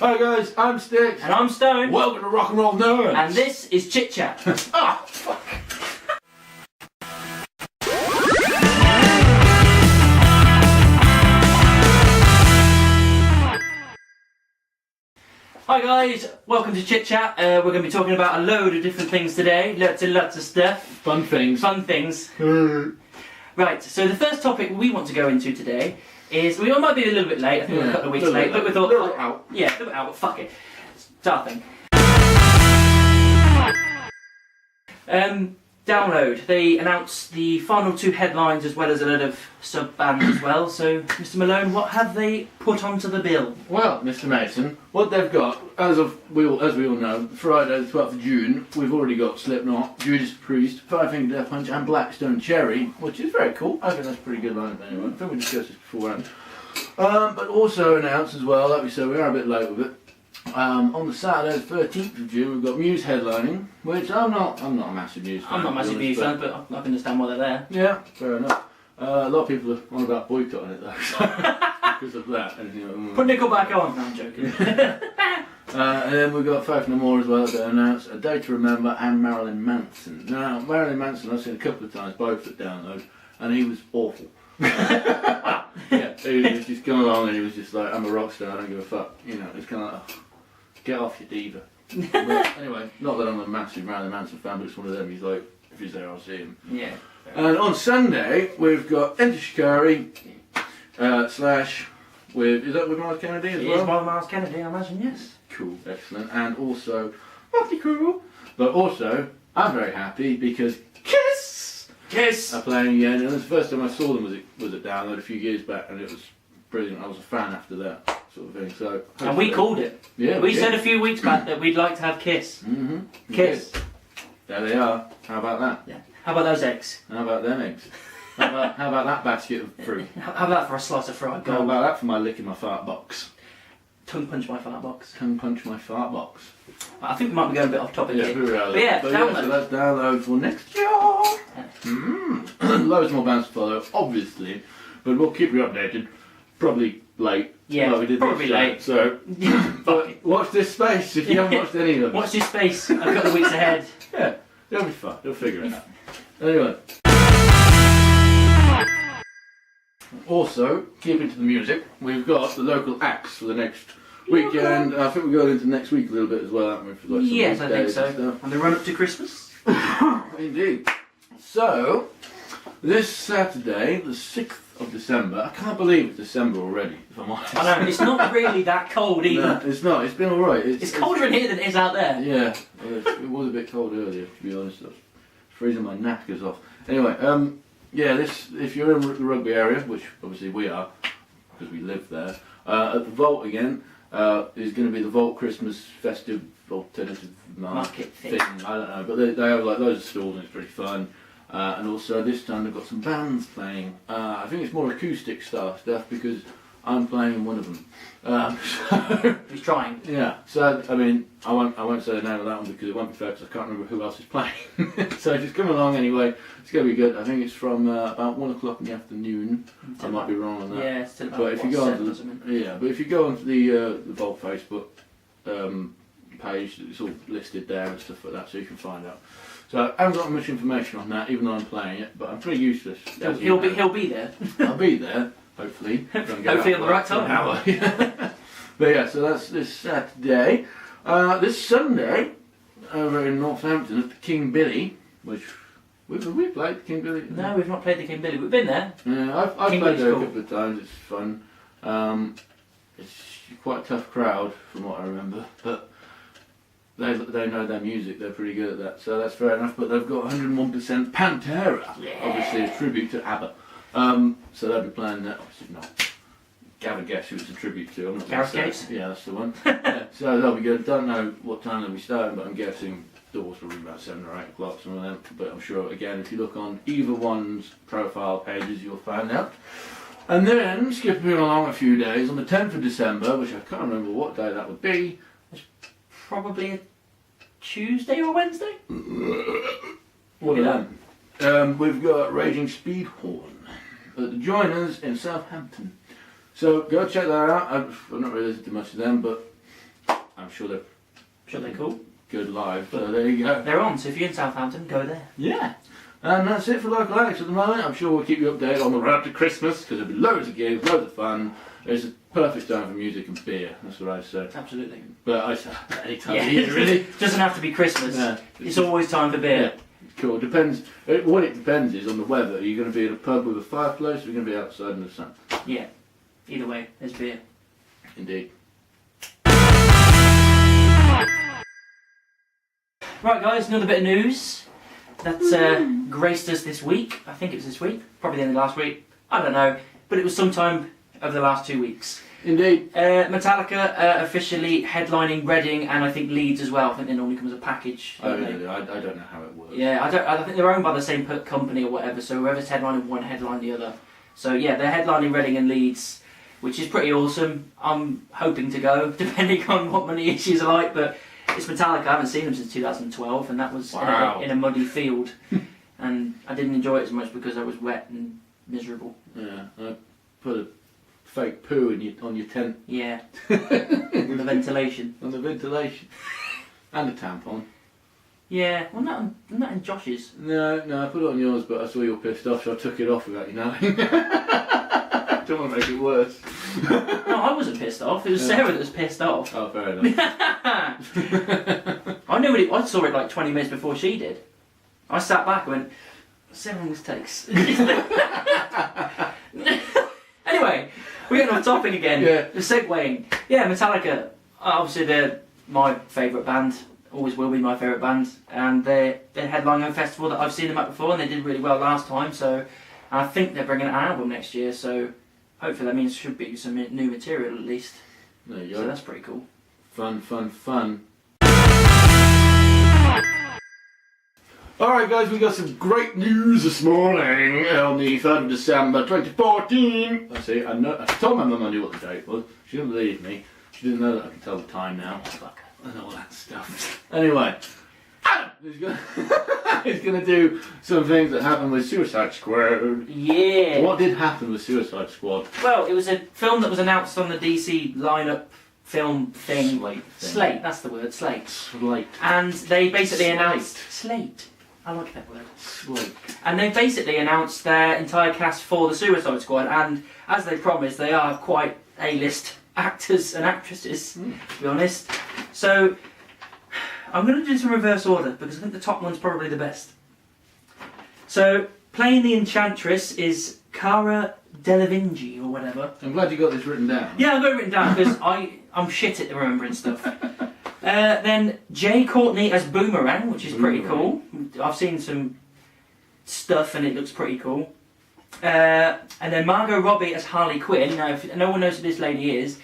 Hi guys, I'm Sticks. And I'm Stone. Welcome to Rock and Roll Nerds. And this is Chit Chat. Ah, fuck. Hi guys, welcome to Chit Chat. We're going to be talking about a load of different things today. Lots of stuff. Fun things. Fun things. Right, so the first topic we want to go into today is, we might be a little bit late, I think we're a couple of weeks late, but we thought, a little bit out. Yeah, a little bit out, but fuck it. It's our thing. Download. They announced the final two headlines as well as a lot of sub-bands as well. So, Mr. Malone, what have they put onto the bill? Well, Mr. Mason, what they've got, as we all know, Friday the 12th of June, we've already got Slipknot, Judas Priest, Five Finger Death Punch and Blackstone Cherry, which is very cool. I think that's a pretty good lineup anyway. I think we discussed this beforehand. But also announced as well, like we said, we are a bit late with it. On the Saturday the 13th of June, we've got Muse headlining, which I'm not a massive Muse fan. I'm not a massive Muse fan, but I can understand why they're there. Yeah, fair enough. A lot of people are on about boycotting it though, so because of that. And, you know, put Nickelback on. No, I'm joking. And then we've got Five No More as well that announced, A Day to Remember and Marilyn Manson. Now, Marilyn Manson I've seen a couple of times, both at Download, and he was awful. Yeah, he was just going along and he was just like, I'm a rock star, I don't give a fuck. You know, it's kind of like, get off, you diva. But anyway, not that I'm a massive Marilyn Manson fan, but it's one of them. He's like, if he's there, I'll see him. Yeah. And on Sunday, we've got Enter Shikari, Slash, with, is that with Miles Kennedy as well? It is by Miles Kennedy, I imagine, yes. Cool, excellent. And also, Motley Crue. But also, I'm very happy because Kiss are playing again. And the first time I saw them was at Download a few years back, and it was brilliant. I was a fan after that sort of thing. So, and we called it. Yeah, we said a few weeks back that we'd like to have Kiss. Mm-hmm. Kiss. There they are. How about that? Yeah. How about those eggs? How about them eggs? How about that basket of fruit? How about that for a slice of fried gold? How about that for my lick in my fart box? Tongue punch my fart box. Tongue punch my fart box. I think we might be going a bit off topic here. But yeah, Download. So that's Download for next year. Loads more bands to follow, obviously, but we'll keep you updated. Probably late. Yeah, like we did probably late. So, but watch this space if you haven't watched any of them. Watch this space a couple of weeks ahead. Yeah, it'll be fun. They'll figure it out. Anyway. Also, keeping to the music, we've got the local acts for the next weekend. I think we're going into next week a little bit as well, haven't we? For like yes, I think so. And the run up to Christmas. Indeed. So, this Saturday, the 6th of December, I can't believe it's December already, if I'm honest. I know, it's not really that cold either. No, it's not. It's been alright. It's colder in here than it is out there. Yeah, it was a bit cold earlier, to be honest. I was freezing my knackers off. Anyway, yeah, if you're in the rugby area, which obviously we are, because we live there, at the Vault again, is going to be the Vault Christmas festive alternative market thing. I don't know, but they have like loads of stalls and it's pretty fun. And also this time they've got some bands playing. I think it's more acoustic style stuff because I'm playing in one of them. He's trying. Yeah. So I mean, I won't say the name of that one because it won't be fair because I can't remember who else is playing. So just come along anyway. It's going to be good. I think it's from about 1 o'clock in the afternoon. I might be wrong on that. Yeah, it's still about but if you go onto but if you go onto the Vault Facebook page, it's all listed there and stuff like that, so you can find out. So I haven't got much information on that, even though I'm playing it, but I'm pretty useless. He'll be there. I'll be there, hopefully. Hopefully at the right time. But yeah, so that's this Saturday. This Sunday, over in Northampton at the King Billy, which have we played the King Billy? No, we've not played the King Billy. We've been there. Yeah, I've played there a couple of times. It's fun. It's quite a tough crowd from what I remember, but they know their music. They're pretty good at that, so that's fair enough. But they've got 101% Pantera, obviously a tribute to ABBA. So they'll be playing that. Obviously not. Gavin guess who it's a tribute to. I'm not Gareth Gates? Yeah, that's the one. Yeah, so they'll be good. Don't know what time they'll be starting, but I'm guessing doors will be about 7 or 8 o'clock, some of them. But I'm sure, again, if you look on either one's profile pages, you'll find out. And then, skipping along a few days, on the 10th of December, which I can't remember what day that would be. Probably a Tuesday or Wednesday? What of them? We've got Raging Speedhorn at the Joiners in Southampton. So go check that out. I've not really listened to much of them, but I'm sure they're cool. good live. So there you go. They're on, so if you're in Southampton, go there. Yeah. And that's it for local acts at the moment. I'm sure we'll keep you updated on the run up to Christmas because there'll be loads of gigs, loads of fun. It's a perfect time for music and beer. That's what I say. Absolutely. But I say any time of year, really. Doesn't have to be Christmas. Yeah. It's always time for beer. Yeah. Cool. Depends. What it depends is on the weather. Are you going to be in a pub with a fireplace, or are you going to be outside in the sun? Yeah. Either way, there's beer. Indeed. Right, guys, another bit of news that's graced us this week. I think it was this week, probably the end of last week. I don't know, but it was sometime over the last 2 weeks. Indeed. Metallica officially headlining Reading and I think Leeds as well. I think they normally come as a package. Oh, really? I don't know how it works. Yeah, I think they're owned by the same company or whatever. So whoever's headlining one, headline the other. So yeah, they're headlining Reading and Leeds, which is pretty awesome. I'm hoping to go, depending on what money issues are like, but. It's Metallica. I haven't seen them since 2012, and that was in a muddy field, and I didn't enjoy it as much because I was wet and miserable. Yeah, I put a fake poo on your tent. Yeah, on the ventilation. On the ventilation, and a tampon. Yeah, well, not in Josh's. No, I put it on yours, but I saw you were pissed off, so I took it off without you knowing. Don't want to make it worse. No, I wasn't pissed off. It was Sarah that was pissed off. Oh, fair enough. I saw it like 20 minutes before she did. I sat back and went, 7 mistakes. Anyway, we're getting off topic again. Yeah. The segueing. Yeah, Metallica. Obviously, they're my favourite band. Always will be my favourite band. And they're headlining a festival that I've seen them at before, and they did really well last time. So I think they're bringing out an album next year. So hopefully that means there should be some new material at least. There you So go. that's pretty cool. Fun. Alright guys, we got some great news this morning on the 3rd of December 2014. I see, I told my mum I knew what the date was. She didn't believe me. She didn't know that I can tell the time now. And all that stuff. Anyway, Adam is going to do some things that happened with Suicide Squad. Yeah. What did happen with Suicide Squad? Well, it was a film that was announced on the DC lineup film thing. Slate. That's the word, slate. Slate. And they basically announced... Slate. I like that word. Slate. And they basically announced their entire cast for the Suicide Squad, and as they promised, they are quite A-list actors and actresses, to be honest. So, I'm going to do some reverse order, because I think the top one's probably the best. So, playing the Enchantress is Cara Delevingne, or whatever. I'm glad you got this written down. Yeah, I've got it written down, because I'm shit at remembering stuff. Then Jay Courtney as Boomerang, which is pretty cool. I've seen some stuff and it looks pretty cool. And then Margot Robbie as Harley Quinn. Now, if no one knows who this lady is,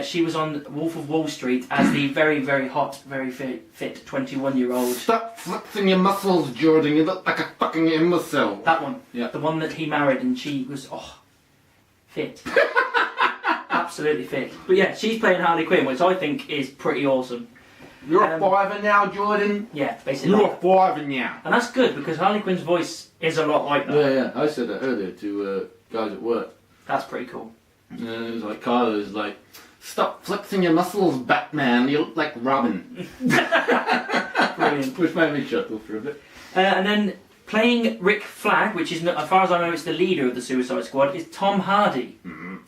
she was on Wolf of Wall Street as the very, very hot, very fit 21-year-old. Stop flexing your muscles, Jordan. You look like a fucking imbecile. That one. Yeah. The one that he married, and she was, fit. Absolutely fit. But yeah, she's playing Harley Quinn, which I think is pretty awesome. You're a fiver now, Jordan. Yeah, basically. You're a fiver now. And that's good, because Harley Quinn's voice is a lot like that. Yeah. I said that earlier to guys at work. That's pretty cool. It was like Carla was like, "Stop flexing your muscles, Batman. You look like Robin." Brilliant. Which made me chuckle for a bit. And then playing Rick Flag, which is, as far as I know, it's the leader of the Suicide Squad, is Tom Hardy,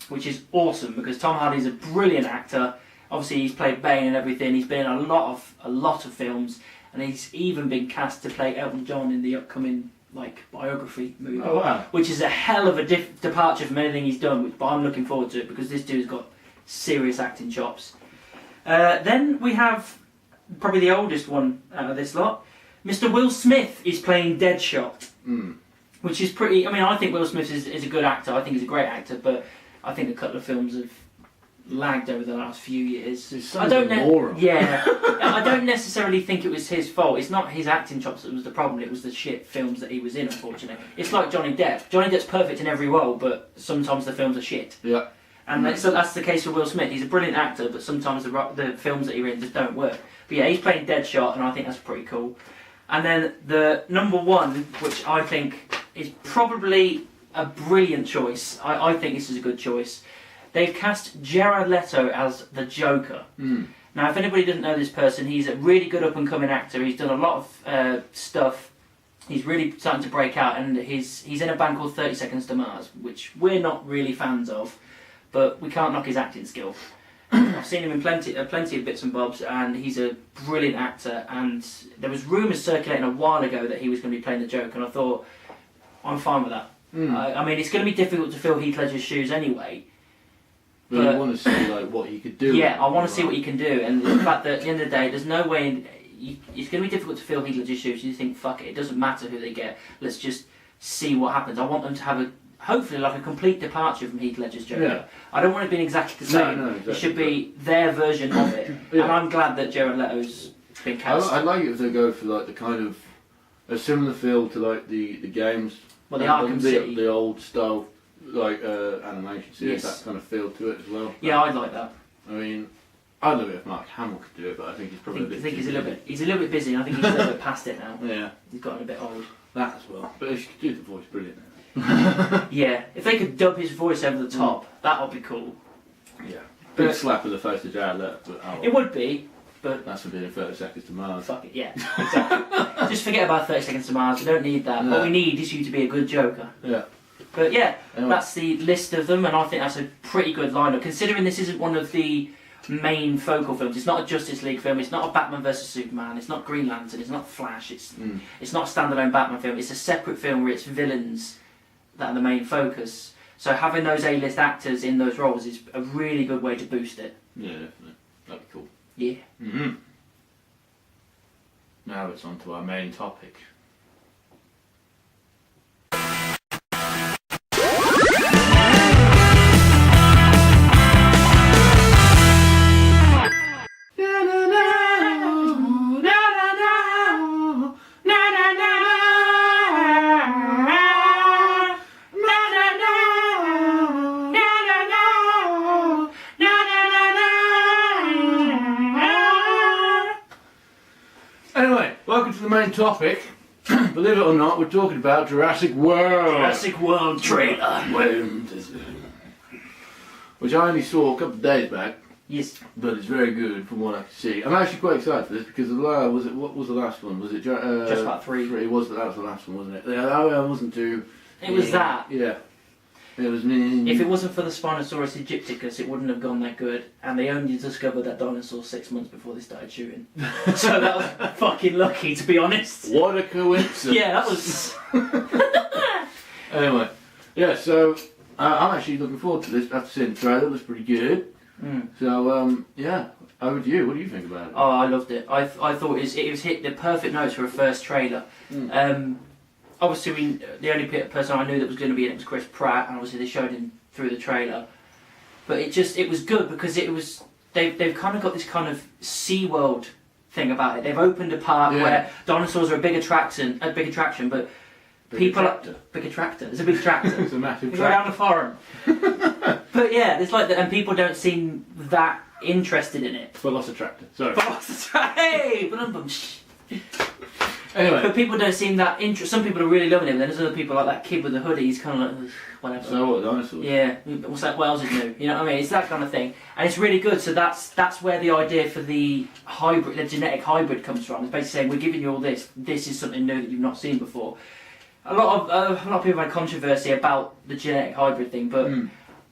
which is awesome because Tom Hardy's a brilliant actor. Obviously, he's played Bane and everything. He's been in a lot of films, and he's even been cast to play Elton John in the upcoming biography movie. Oh wow! Which is a hell of a departure from anything he's done. But I'm looking forward to it because this dude's got serious acting chops. Then we have probably the oldest one out of this lot. Mr. Will Smith is playing Deadshot, which is pretty... I mean, I think Will Smith is a good actor. I think he's a great actor, but I think a couple of films have lagged over the last few years. I don't necessarily think it was his fault. It's not his acting chops that was the problem. It was the shit films that he was in, unfortunately. It's like Johnny Depp. Johnny Depp's perfect in every role, but sometimes the films are shit. Yeah. And that's the case for Will Smith. He's a brilliant actor, but sometimes the films that he's in just don't work. But yeah, he's playing Deadshot, and I think that's pretty cool. And then the number one, which I think is probably a brilliant choice. I think this is a good choice. They've cast Jared Leto as the Joker. Now, if anybody doesn't know this person, he's a really good up-and-coming actor. He's done a lot of stuff. He's really starting to break out, and he's in a band called 30 Seconds to Mars, which we're not really fans of, but we can't knock his acting skill. I've seen him in plenty of bits and bobs, and he's a brilliant actor. And there was rumours circulating a while ago that he was going to be playing the Joker, and I thought, I'm fine with that. I mean, it's going to be difficult to fill Heath Ledger's shoes anyway. But you want to see like what he could do. Yeah, I want to see what you can do, and the fact that at the end of the day, there's no way. It's going to be difficult to fill Heath Ledger's shoes. You think, fuck it, it doesn't matter who they get. Let's just see what happens. I want them to have hopefully like a complete departure from Heath Ledger's Joker. Yeah. I don't want it being exactly the same. No, exactly. It should be their version of it. Yeah. And I'm glad that Jared Leto's been cast. I'd like it if they go for like the kind of a similar feel to like the games. Well, the Arkham City, the old style like animation series, yes. that kind of feel to it as well. Yeah, I'd like that. I mean, I don't know if Mark Hamill could do it, but I think he's probably I think he's a little bit busy, and I think he's a little bit past it now. Yeah, he's gotten a bit old. That as well. But if you could do the voice, brilliant. Yeah, if they could dub his voice over the top, that would be cool. Yeah, big slap in the face to Jared Leto. But it would be, but that's for being 30 Seconds to Mars. Fuck it, yeah, exactly. Just forget about 30 Seconds to Mars. We don't need that. No. What we need is you to be a good Joker. Yeah. But yeah, that's the list of them, and I think that's a pretty good lineup. Considering this isn't one of the main focal films, it's not a Justice League film, it's not a Batman vs Superman, it's not Green Lantern, it's not Flash, it's not a standalone Batman film. It's a separate film where it's villains that are the main focus. So having those A-list actors in those roles is a really good way to boost it. Yeah, definitely. That'd be cool. Yeah. Mm-hmm. Now it's on to our main topic. Welcome to the main topic. Believe it or not, we're talking about Jurassic World. Jurassic World trailer. Which I only saw a couple of days back. Yes. But it's very good from what I can see. I'm actually quite excited for this because what was the last one? Was it Just About 3? That was the last one, wasn't it? Yeah, I wasn't too. It was that. Yeah. It was. If it wasn't for the Spinosaurus aegypticus, it wouldn't have gone that good. And they only discovered that dinosaur 6 months before they started shooting. So that was fucking lucky, to be honest. What a coincidence. Yeah, that was. Anyway, yeah. So I'm actually looking forward to this. After seeing the trailer, it looks pretty good. So yeah. Over to you. What do you think about it? Oh, I loved it. I thought it was hit the perfect notes for a first trailer. Obviously, the only person I knew that was going to be in it was Chris Pratt, and obviously they showed him through the trailer. But it was good because they've kind of got this kind of SeaWorld thing about it. They've opened a park where dinosaurs are a big attraction, but big attractor. It's a big tractor. It's a massive tractor. Go down the forum. But yeah, it's like that, and people don't seem that interested in it. Velociraptor. Sorry. Hey, Anyway. But people don't seem that interested. Some people are really loving it, and then there's other people like that kid with the hoodie, he's kind of like, whatever. So what, dinosaurs? Yeah, what's that, what else is new? You know what I mean? It's that kind of thing. And it's really good, so that's where the idea for the genetic hybrid comes from. It's basically saying, we're giving you all this is something new that you've not seen before. A lot of people had controversy about the genetic hybrid thing, but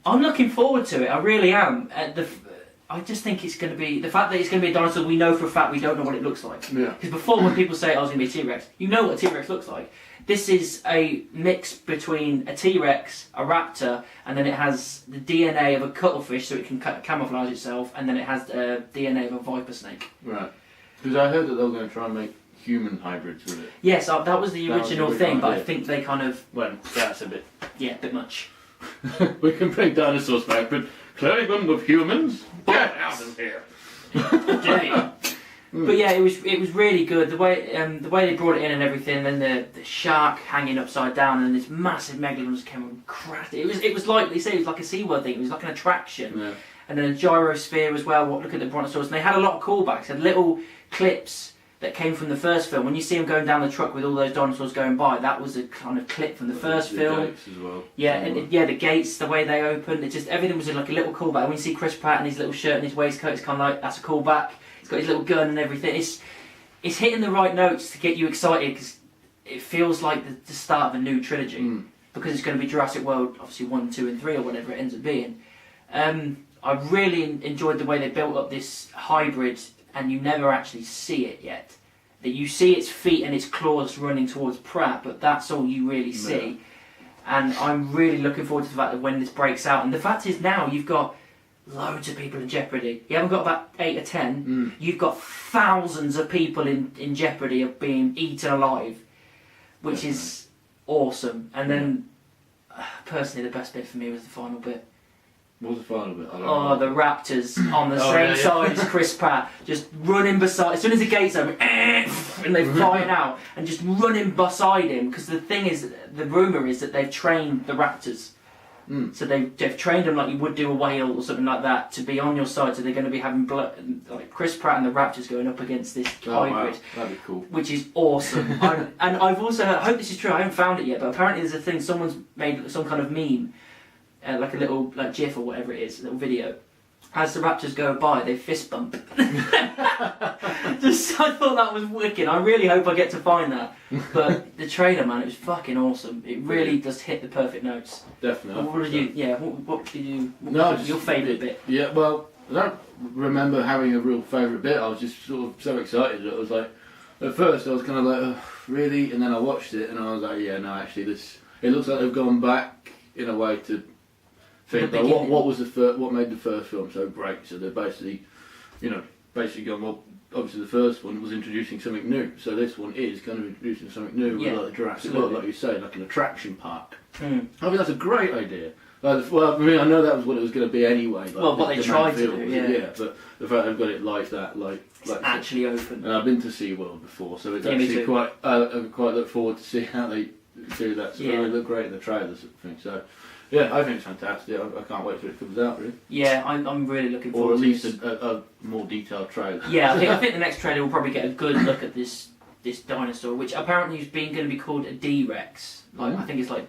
I'm looking forward to it, I really am. I just think it's going to be... The fact that it's going to be a dinosaur, we know for a fact we don't know what it looks like. Yeah. Because before, when people say, oh, it's going to be a T-Rex, you know what a T-Rex looks like. This is a mix between a T-Rex, a raptor, and then it has the DNA of a cuttlefish so it can camouflage itself, and then it has the DNA of a viper snake. Right. Because I heard that they were going to try and make human hybrids with it. Yes, that was the original thing, but I think they kind of... Well, that's a bit... Yeah, a bit much. We can bring dinosaurs back, but cloning them with humans? Get out of here! But yeah, it was really good. The way they brought it in and everything, and then the shark hanging upside down, and this massive megalodon just came and crashed. It was like they say, it was like a SeaWorld thing. It was like an attraction. And then a gyrosphere as well. Look at the brontosaurus. And they had a lot of callbacks. They had little clips. that came from the first film. When you see him going down the truck with all those dinosaurs going by, that was a kind of clip from the first film. Gates as well. Yeah, the gates, the way they opened, it just everything was like a little callback. When you see Chris Pratt in his little shirt and his waistcoat, it's kind of like that's a callback. He's got his little gun and everything. It's hitting the right notes to get you excited because it feels like the start of a new trilogy because it's going to be Jurassic World, obviously 1, 2, and 3 or whatever it ends up being. I really enjoyed the way they built up this hybrid, and you never actually see it yet. That you see its feet and its claws running towards Pratt, but that's all you really see. And I'm really looking forward to the fact that when this breaks out, and the fact is now you've got loads of people in jeopardy. You haven't got about 8 or 10. You've got thousands of people in jeopardy of being eaten alive, which is awesome. And then, personally, the best bit for me was the final bit. What was the final bit? The Raptors on the same side as Chris Pratt, just running beside. As soon as the gates open, and they're flying out, and just running beside him. Because the thing is, the rumor is that they've trained the Raptors. So they've trained them like you would do a whale or something like that to be on your side. So they're going to be having like Chris Pratt and the Raptors going up against this hybrid. Wow. That'd be cool. Which is awesome. And I've also heard, I hope this is true. I haven't found it yet, but apparently there's a thing. Someone's made some kind of meme. Like a little GIF or whatever it is, a little video. As the Raptors go by, they fist bump. Just, I thought that was wicked. I really hope I get to find that. But the trailer, man, it was fucking awesome. It really does hit the perfect notes. Definitely. What did you? Yeah. What did you? Your favourite bit? Yeah. Well, I don't remember having a real favourite bit. I was just sort of so excited. It was like, at first I was kind of like, oh, really? And then I watched it and I was like, yeah, no, actually, it looks like they've gone back in a way to think about what made the first film so great. So they're basically going, well, obviously the first one was introducing something new, so this one is kind of introducing something new with like the Jurassic World, like you say, like an attraction park. I think that's a great idea. Well, I mean, I know that was what it was going to be anyway. Like what they tried to do, yeah. But the fact they've got it like that, like it's actually open. And I've been to SeaWorld before, so it's actually quite. I quite look forward to see how they do that. So they look great in the trailers, I think. So. Yeah, I think it's fantastic. I can't wait till it comes out, really. Yeah, I'm really looking forward to it. Or at least a more detailed trailer. Yeah, I think the next trailer will probably get a good look at this dinosaur, which apparently is going to be called a D-Rex. I think it's like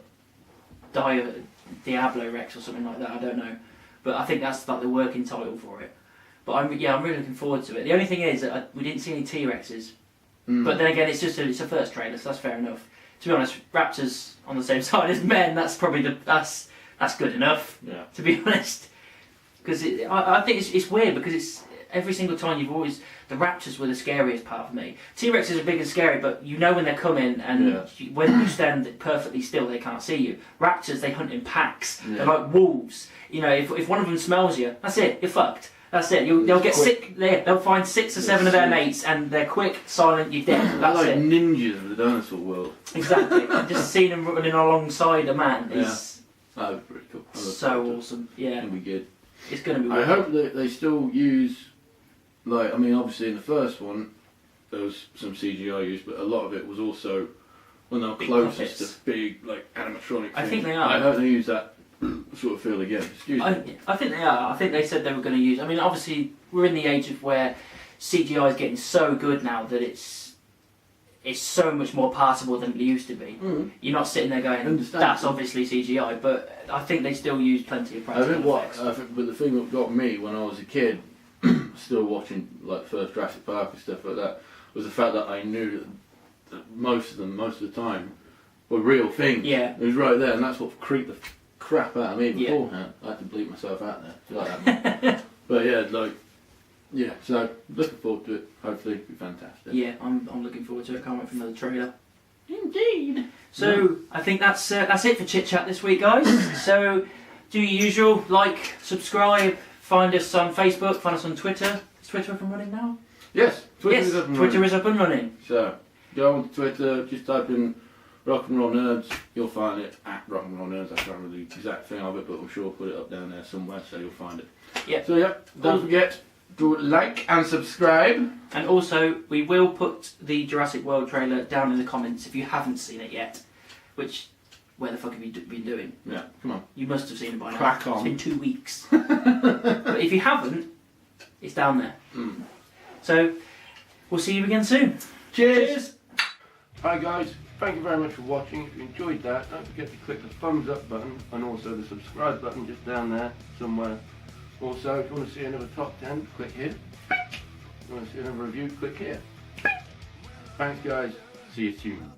Diablo Rex or something like that, I don't know. But I think that's like the working title for it. But I'm really looking forward to it. The only thing is that we didn't see any T-Rexes. But then again, it's a first trailer, so that's fair enough. To be honest, Raptors on the same side as men, that's probably that's good enough. Yeah. To be honest, because I think it's weird because it's every single time the Raptors were the scariest part of me. T-Rexes are big and scary, but you know when they're coming, and when you stand perfectly still, they can't see you. Raptors, they hunt in packs. Yeah. They're like wolves. You know, if one of them smells you, that's it. You're fucked. That's it. They'll get sick. They'll find 6 or 7 of their mates, and they're quick, silent. You're dead. That's like it. Ninjas of the dinosaur world. Exactly. Just seeing them running alongside a man is that would be pretty cool. So awesome. Yeah. It'll be good. It's going to be. I hope that they still use, obviously in the first one there was some CGI used, but a lot of it was also when they were closest to big animatronic things. I think they are. I hope they use that sort of feel again. Excuse me. I think they are. I think they said they were going to use. I mean, obviously we're in the age of where CGI is getting so good now that it's so much more passable than it used to be. You're not sitting there going, that's obviously CGI, but I think they still use plenty of practical effects. But the thing that got me when I was a kid, still watching first Jurassic Park and stuff like that, was the fact that I knew that most of the time, were real things. Yeah. It was right there, and that's what creeped the crap out of me beforehand. I had to bleep myself out there. Do you like that? But so looking forward to it. Hopefully it'll be fantastic. Yeah, I'm looking forward to it. Can't wait for another trailer. Indeed. So I think that's it for Chit Chat this week, guys. So do your usual, like, subscribe, find us on Facebook, find us on Twitter. Is Twitter up and running now? Yes, Twitter is up and running. Twitter is up and running. So go on Twitter, just type in Rock and Roll Nerds, you'll find it at Rock and Roll Nerds. I can't remember the exact thing of it, but I'm sure I'll put it up down there somewhere, so you'll find it. Yeah. So don't forget to like and subscribe. And also, we will put the Jurassic World trailer down in the comments if you haven't seen it yet. Which, where the fuck have you been doing? Yeah, come on. You must have seen it by now. Crack on. It's been 2 weeks. But if you haven't, it's down there. So, We'll see you again soon. Cheers! Hi guys, thank you very much for watching. If you enjoyed that, don't forget to click the thumbs up button and also the subscribe button just down there somewhere. Also, if you want to see another top 10, click here. If you want to see another review, click here. Thanks guys, see you soon.